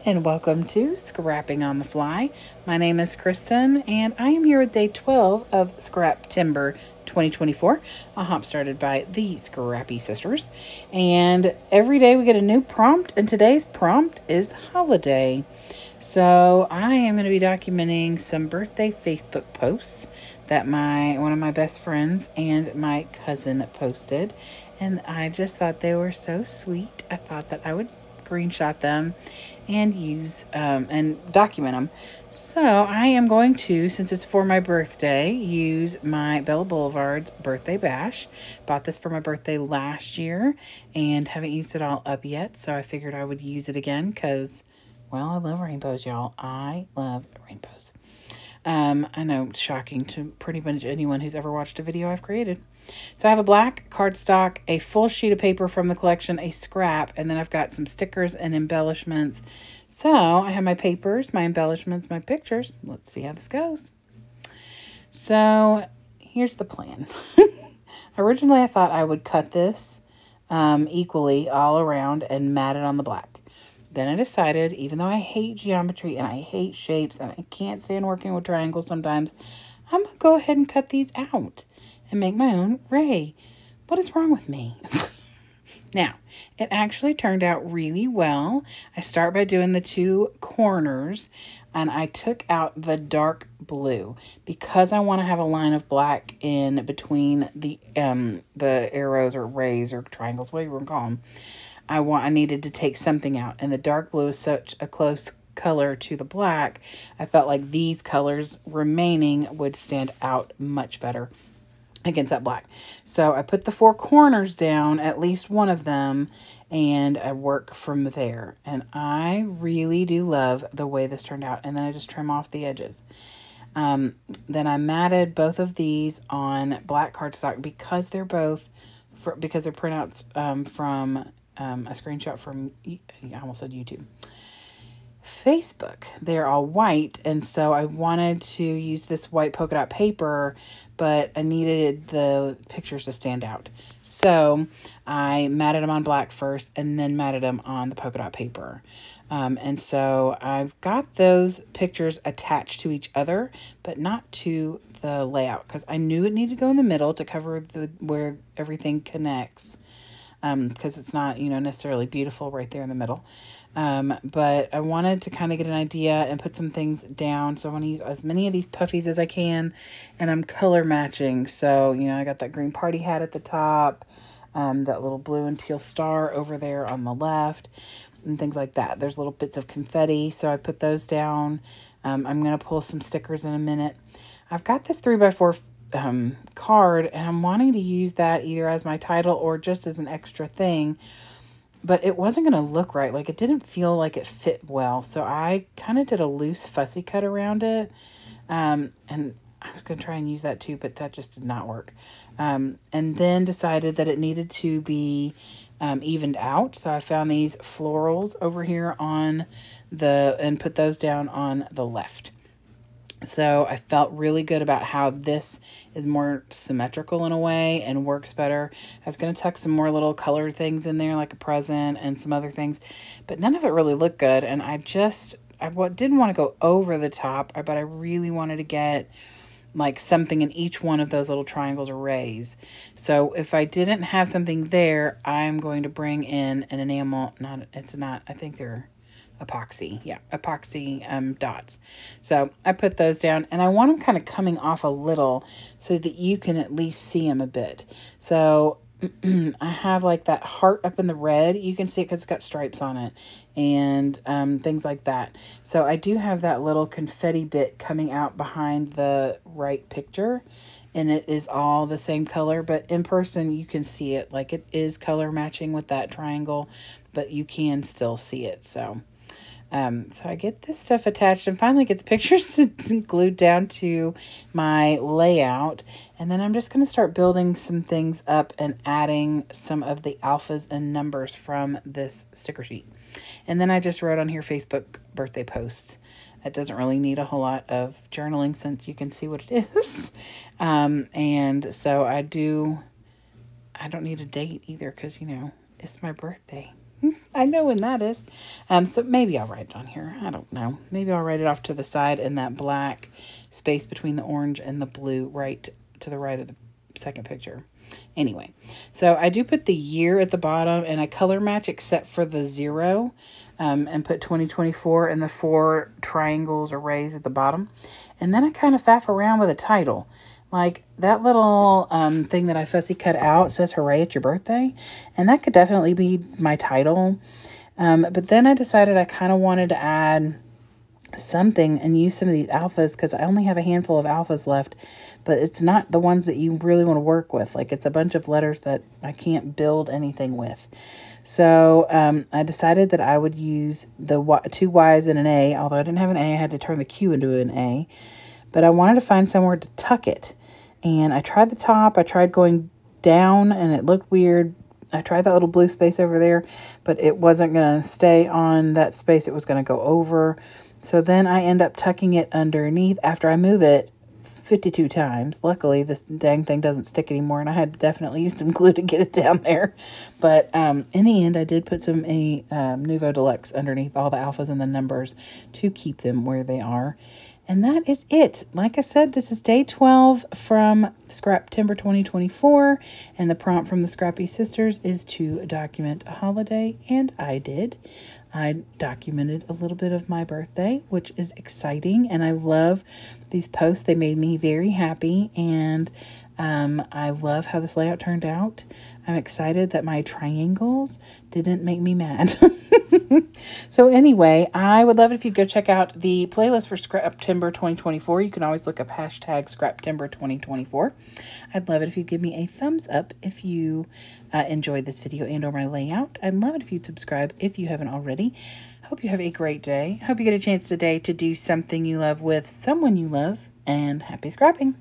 and welcome to Scrapping on the Fly. My name is Kristen, and I am here with day 12 of Scrap Timber 2024, a hop started by the Scrappy Sisters. And every day we get a new prompt, and today's prompt is holiday. So I am going to be documenting some birthday Facebook posts that one of my best friends and my cousin posted, and I just thought they were so sweet. I thought that I would screenshot them and use and document them. So I am going to, since it's for my birthday, use my Bella Boulevard's birthday bash. Bought this for my birthday last year and haven't used it all up yet, so I figured I would use it again because, well, I love rainbows, y'all. I love rainbows. I know it's shocking to pretty much anyone who's ever watched a video I've created. So I have a black cardstock, a full sheet of paper from the collection, a scrap, and then I've got some stickers and embellishments. So I have my papers, my embellishments, my pictures. Let's see how this goes. So here's the plan. Originally, I thought I would cut this equally all around and mat it on the black. Then I decided, even though I hate geometry and I hate shapes and I can't stand working with triangles sometimes, I'm going to go ahead and cut these out and make my own ray. What is wrong with me? Now, it actually turned out really well. I start by doing the two corners, and I took out the dark blue because I want to have a line of black in between the arrows or rays or triangles, whatever you want to call them. I needed to take something out, and the dark blue is such a close color to the black. I felt like these colors remaining would stand out much better against that black. So I put the four corners down, at least one of them, and I work from there. And I really do love the way this turned out. And then I just trim off the edges. Then I matted both of these on black cardstock because they're both, because they're printouts from a screenshot from, I almost said YouTube, Facebook. They're all white, and so I wanted to use this white polka dot paper, but I needed the pictures to stand out. So I matted them on black first and then matted them on the polka dot paper. And so I've got those pictures attached to each other, but not to the layout, because I knew it needed to go in the middle to cover where everything connects. Because it's not, necessarily beautiful right there in the middle. But I wanted to kind of get an idea and put some things down. So I want to use as many of these puffies as I can, and I'm color matching. So, I got that green party hat at the top, that little blue and teal star over there on the left, and things like that. There's little bits of confetti, so I put those down. I'm going to pull some stickers in a minute. I've got this 3x4 card, and I'm wanting to use that either as my title or just as an extra thing, but it wasn't going to look right. Like, it didn't feel like it fit well, so I kind of did a loose fussy cut around it, and I was going to try and use that too, but that just did not work. And then decided that it needed to be evened out, so I found these florals over here and put those down on the left. So I felt really good about how this is more symmetrical in a way and works better. I was going to tuck some more little colored things in there, like a present and some other things, but none of it really looked good. And I didn't want to go over the top, but I really wanted to get like something in each one of those little triangles or rays. So if I didn't have something there, I'm going to bring in an enamel. I think they're epoxy. Yeah, epoxy dots. So I put those down, and I want them kind of coming off a little so that you can at least see them a bit. So I have like that heart up in the red. You can see it because it's got stripes on it and things like that. So I do have that little confetti bit coming out behind the right picture, and it is all the same color, but in person you can see it. Like, it is color matching with that triangle, but you can still see it. So I get this stuff attached and finally get the pictures glued down to my layout. And then I'm just going to start building some things up and adding some of the alphas and numbers from this sticker sheet. And then I just wrote on here Facebook birthday post. It doesn't really need a whole lot of journaling since you can see what it is. And so I don't need a date either because, it's my birthday. I know when that is. So maybe I'll write it on here. I don't know. Maybe I'll write it off to the side in that black space between the orange and the blue right to the right of the second picture. Anyway, so I do put the year at the bottom, and I color match except for the 0, and put 2024 and the 4 triangles or rays at the bottom. And then I kind of faff around with a title. Like that little thing that I fussy cut out says "Hooray, it's your birthday," and that could definitely be my title. But then I decided I kind of wanted to add something and use some of these alphas, because I only have a handful of alphas left, but it's not the ones that you really want to work with. Like, it's a bunch of letters that I can't build anything with. So I decided that I would use the 2 Y's and an A. Although I didn't have an A, I had to turn the Q into an A. But I wanted to find somewhere to tuck it. And I tried the top. I tried going down, and it looked weird. I tried that little blue space over there, but it wasn't going to stay on that space. It was going to go over. So then I end up tucking it underneath after I move it 52 times. Luckily, this dang thing doesn't stick anymore, and I had to definitely use some glue to get it down there. But in the end, I did put some Nuvo Deluxe underneath all the alphas and the numbers to keep them where they are. And that is it. Like I said, this is day 12 from Scrap-Timber 2024. And the prompt from the Scrappy Sisters is to document a holiday. And I did. I documented a little bit of my birthday, which is exciting. And I love these posts. They made me very happy. And I love how this layout turned out. I'm excited that my triangles didn't make me mad. So anyway, I would love it if you'd go check out the playlist for Scrap-Timber 2024. You can always look up hashtag Scrap-Timber 2024. I'd love it if you'd give me a thumbs up if you enjoyed this video and or my layout. I'd love it if you'd subscribe if you haven't already. Hope you have a great day. Hope you get a chance today to do something you love with someone you love, and happy scrapping.